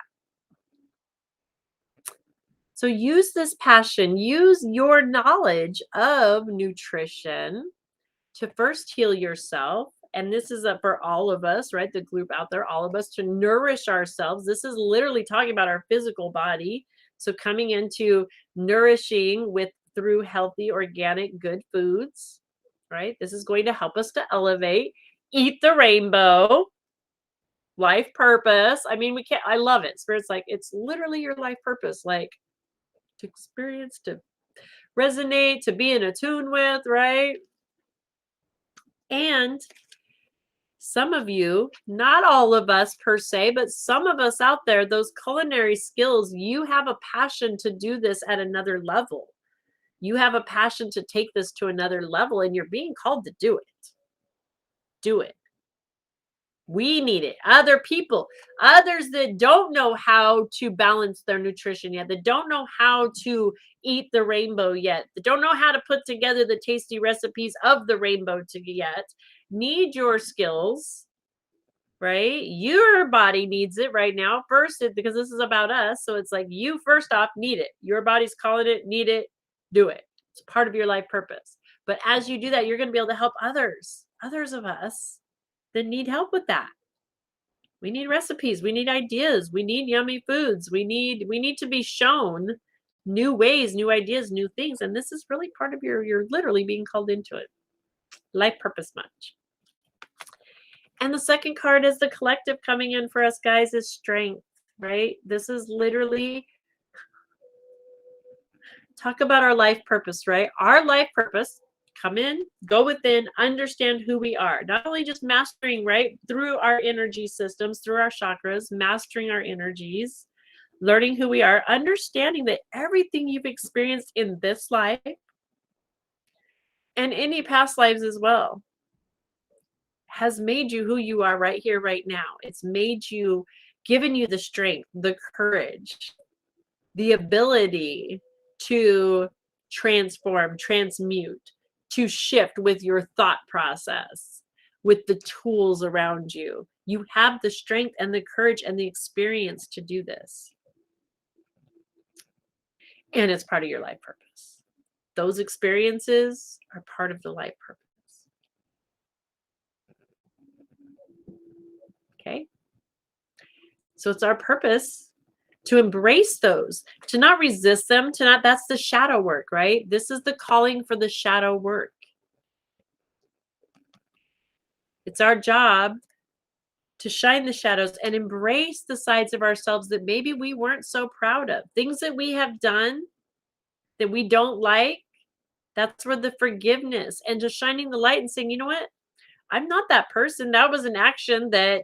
So use this passion, use your knowledge of nutrition to first heal yourself. And this is for all of us, right? The group out there, all of us, to nourish ourselves. This is literally talking about our physical body. So coming into nourishing through healthy, organic, good foods, right? This is going to help us to elevate, eat the rainbow, life purpose. I mean, I love it. Spirit's like, it's literally your life purpose. Like, to experience, to resonate, to be in a tune with, right? And Some of you, not all of us per se, but some of us out there, those culinary skills, you have a passion to do this at another level. You have a passion to take this to another level, and you're being called to do it. Do it. We need it. Other people, others that don't know how to balance their nutrition yet, that don't know how to eat the rainbow yet, that don't know how to put together the tasty recipes of the rainbow yet, need your skills, right? Your body needs it right now first, because this is about us. So it's like, you first off need it. Your body's calling it, need it, do it. It's part of your life purpose. But as you do that, you're going to be able to help others of us that need help with that. We need recipes, we need ideas, we need yummy foods, we need to be shown new ways, new ideas, new things. And this is really part of you're literally being called into it. Life purpose much. And the second card is the collective coming in for us, guys, is strength, right? This is literally, talk about our life purpose, right? Our life purpose, come in, go within, understand who we are. Not only just mastering, right, through our energy systems, through our chakras, mastering our energies, learning who we are, understanding that everything you've experienced in this life and any past lives as well has made you who you are right here, right now. It's made you, given you the strength, the courage, the ability to transform, transmute, to shift with your thought process, with the tools around you. You have the strength and the courage and the experience to do this. And it's part of your life purpose. Those experiences are part of the life purpose. Okay? So it's our purpose to embrace those, to not resist them, to not, that's the shadow work, right? This is the calling for the shadow work. It's our job to shine the shadows and embrace the sides of ourselves that maybe we weren't so proud of. Things that we have done that we don't like, that's where the forgiveness and just shining the light and saying, you know what? I'm not that person. That was an action that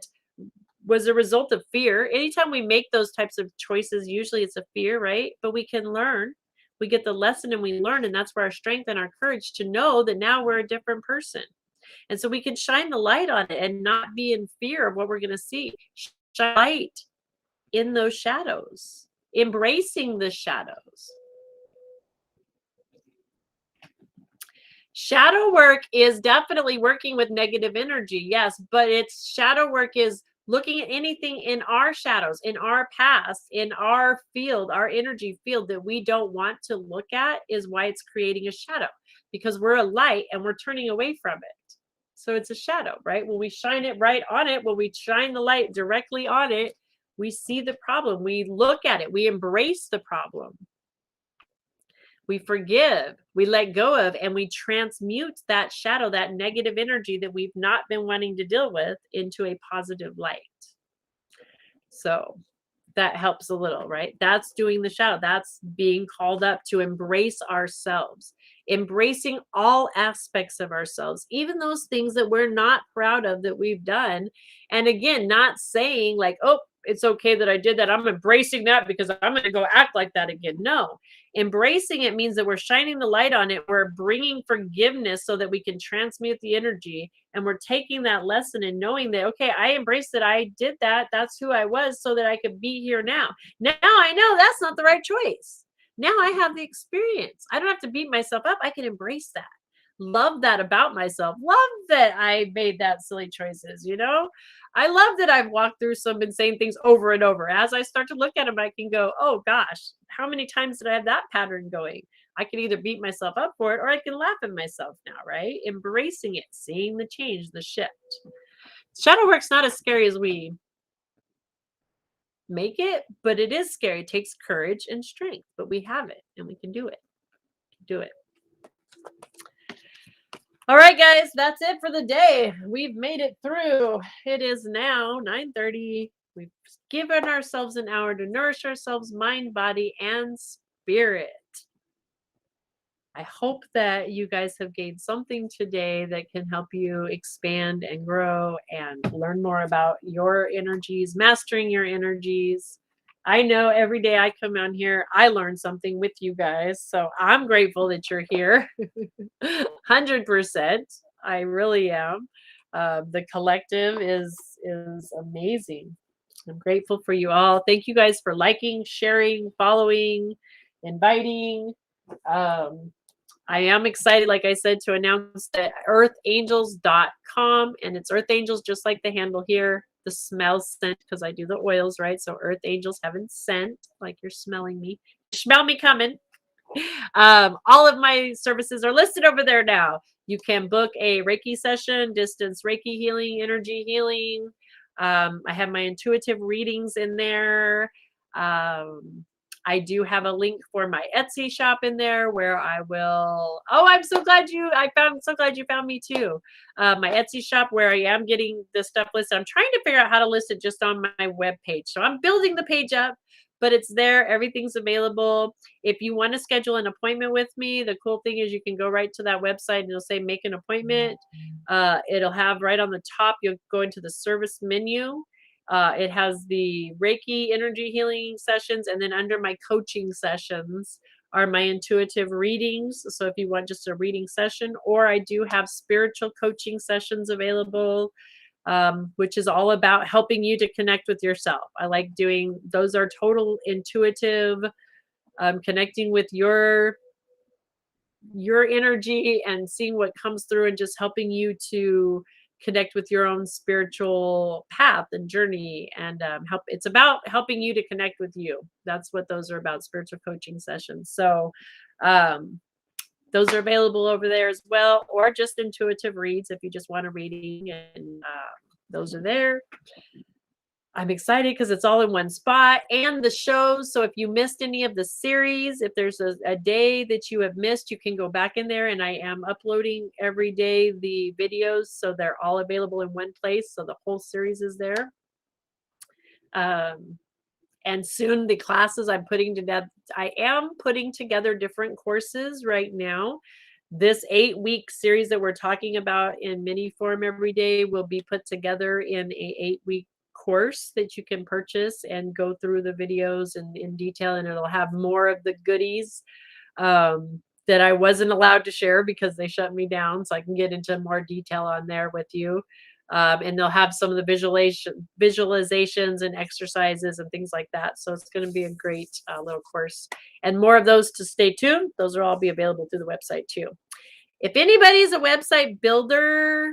was a result of fear. Anytime we make those types of choices, usually it's a fear, right? But we can learn. We get the lesson and we learn, and that's where our strength and our courage to know that now we're a different person. And so we can shine the light on it and not be in fear of what we're going to see. Shine light in those shadows, embracing the shadows. Shadow work is definitely working with negative energy, yes, but it's shadow work is looking at anything in our shadows, in our past, in our field, our energy field that we don't want to look at is why it's creating a shadow, because we're a light and we're turning away from it. So it's a shadow, right? When we shine it right on it, when we shine the light directly on it, we see the problem. We look at it. We embrace the problem. We forgive, we let go of, and we transmute that shadow, that negative energy that we've not been wanting to deal with, into a positive light. So that helps a little, right? That's doing the shadow. That's being called up to embrace ourselves, embracing all aspects of ourselves, even those things that we're not proud of that we've done. And again, not saying like, oh, it's okay that I did that. I'm embracing that because I'm going to go act like that again. No, embracing it means that we're shining the light on it. We're bringing forgiveness so that we can transmute the energy. And we're taking that lesson and knowing that, okay, I embraced that. I did that. That's who I was so that I could be here now. Now I know that's not the right choice. Now I have the experience. I don't have to beat myself up. I can embrace that. Love that about myself. Love that I made that silly choices, you know? I love that I've walked through some insane things over and over. As I start to look at them, I can go, oh gosh, how many times did I have that pattern going? I can either beat myself up for it or I can laugh at myself now, right? Embracing it, seeing the change, the shift. Shadow work's not as scary as we make it, but it is scary. It takes courage and strength, but we have it and we can do it. Do it. All right, guys, that's it for the day. We've made it through. It is now 9:30. We've given ourselves an hour to nourish ourselves, mind, body, and spirit. I hope that you guys have gained something today that can help you expand and grow and learn more about your energies, mastering your energies. I know every day I come on here, I learn something with you guys. So I'm grateful that you're here. 100%. I really am. The collective is amazing. I'm grateful for you all. Thank you guys for liking, sharing, following, inviting. Um, I am excited, like I said, to announce that earthangels.com, and it's Earth Angels just like the handle here. The smell scent, because I do the oils, right? So Earth Angels haven't scent, like you're smelling me. Smell me coming. All of my services are listed over there now. You can book a Reiki session, distance Reiki healing, energy healing. I have my intuitive readings in there. I do have a link for my Etsy shop in there where I will. Oh, I'm so glad so glad you found me too. My Etsy shop where I am getting this stuff listed. I'm trying to figure out how to list it just on my web page. So I'm building the page up, but it's there. Everything's available. If you want to schedule an appointment with me, the cool thing is you can go right to that website and it'll say make an appointment. It'll have right on the top, you'll go into the service menu. It has the Reiki energy healing sessions, and then under my coaching sessions are my intuitive readings. So if you want just a reading session, or I do have spiritual coaching sessions available, which is all about helping you to connect with yourself. I like doing those, are total intuitive, connecting with your energy and seeing what comes through and just helping you to connect with your own spiritual path and journey, and help. It's about helping you to connect with you. That's what those are about, spiritual coaching sessions. So um, those are available over there as well, or just intuitive reads if you just want a reading, and those are there. I'm excited because it's all in one spot, and the shows. So if you missed any of the series, if there's a day that you have missed, you can go back in there, and I am uploading every day the videos. So they're all available in one place. So the whole series is there. And soon the classes I'm putting together, I am putting together different courses right now. This 8-week series that we're talking about in mini form every day will be put together in a 8-week course that you can purchase and go through the videos in detail, and it'll have more of the goodies that I wasn't allowed to share because they shut me down, so I can get into more detail on there with you. And they'll have some of the visualizations and exercises and things like that. So it's going to be a great little course, and more of those to stay tuned. Those will all be available through the website too. If anybody's a website builder,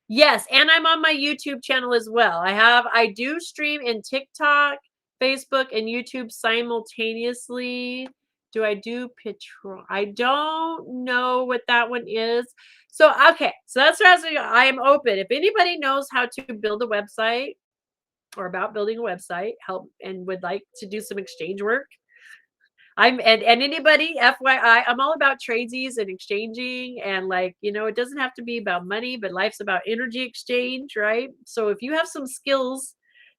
yes, and I'm on my YouTube channel as well. I do stream in TikTok, Facebook, and YouTube simultaneously. Do I do Patreon? I don't know what that one is. So, okay. So that's what I am open. If anybody knows how to build a website or about building a website, help, and would like to do some exchange work, and anybody, FYI, I'm all about tradesies and exchanging, and it doesn't have to be about money, but life's about energy exchange, right? So if you have some skills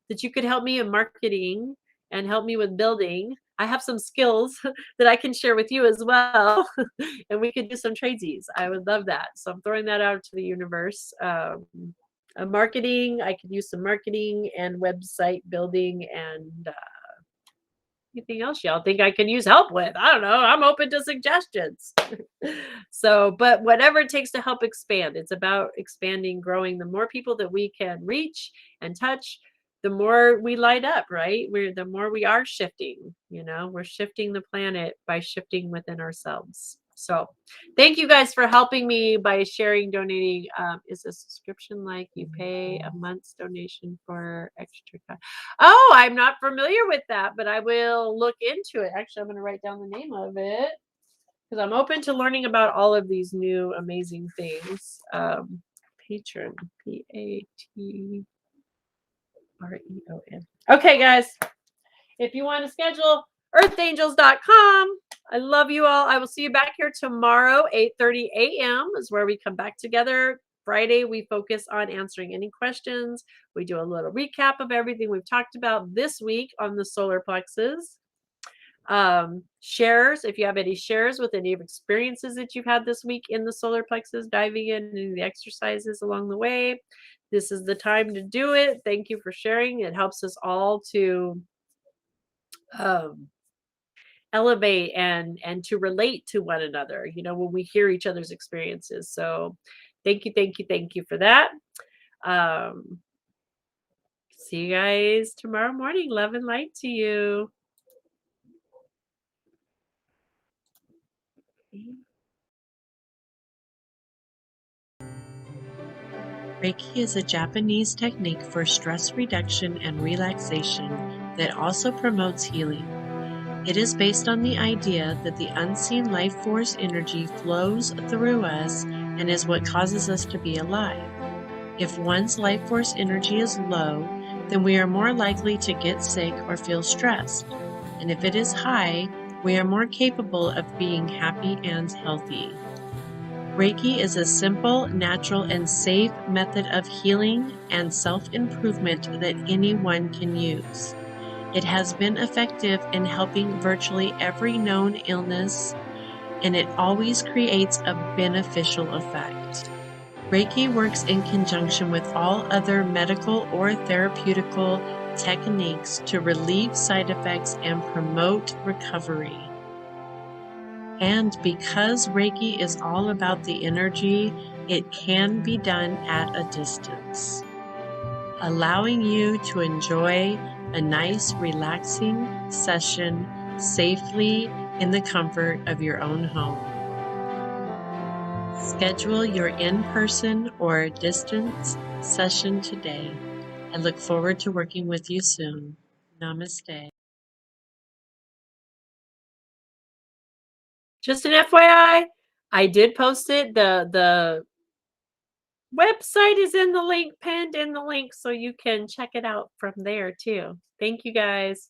that you could help me in marketing and help me with building, I have some skills that I can share with you as well, and we could do some tradesies. I would love that. So I'm throwing that out to the universe. Marketing, I could use some marketing and website building, and anything else y'all think I can use help with? I don't know. I'm open to suggestions. So, but whatever it takes to help expand, it's about expanding, growing. The more people that we can reach and touch, the more we light up, right? The more we are shifting, we're shifting the planet by shifting within ourselves. So thank you guys for helping me by sharing, donating. Is a subscription like you pay a month's donation for extra? Oh, I'm not familiar with that, but I will look into it. Actually, I'm going to write down the name of it because I'm open to learning about all of these new amazing things. Patron, Patreon. Okay, guys, if you want to schedule, earthangels.com. I love you all. I will see you back here tomorrow, 8:30 a.m. is where we come back together. Friday, we focus on answering any questions. We do a little recap of everything we've talked about this week on the solar plexus. Shares, if you have any shares with any of experiences that you've had this week in the solar plexus, diving in and the exercises along the way, this is the time to do it. Thank you for sharing. It helps us all to um, elevate and to relate to one another, when we hear each other's experiences. So thank you for that. Um, See you guys tomorrow morning. Love and light to you. Reiki is a Japanese technique for stress reduction and relaxation that also promotes healing. It is based on the idea that the unseen life force energy flows through us and is what causes us to be alive. If one's life force energy is low, then we are more likely to get sick or feel stressed. And if it is high, we are more capable of being happy and healthy. Reiki is a simple, natural, and safe method of healing and self-improvement that anyone can use. It has been effective in helping virtually every known illness, and it always creates a beneficial effect. Reiki works in conjunction with all other medical or therapeutical techniques to relieve side effects and promote recovery. And because Reiki is all about the energy, it can be done at a distance, allowing you to enjoy a nice, relaxing session safely in the comfort of your own home. Schedule your in-person or distance session today. I look forward to working with you soon. Namaste. Just an FYI, I did post it. The website is in the link, pinned in the link, so you can check it out from there too. Thank you guys.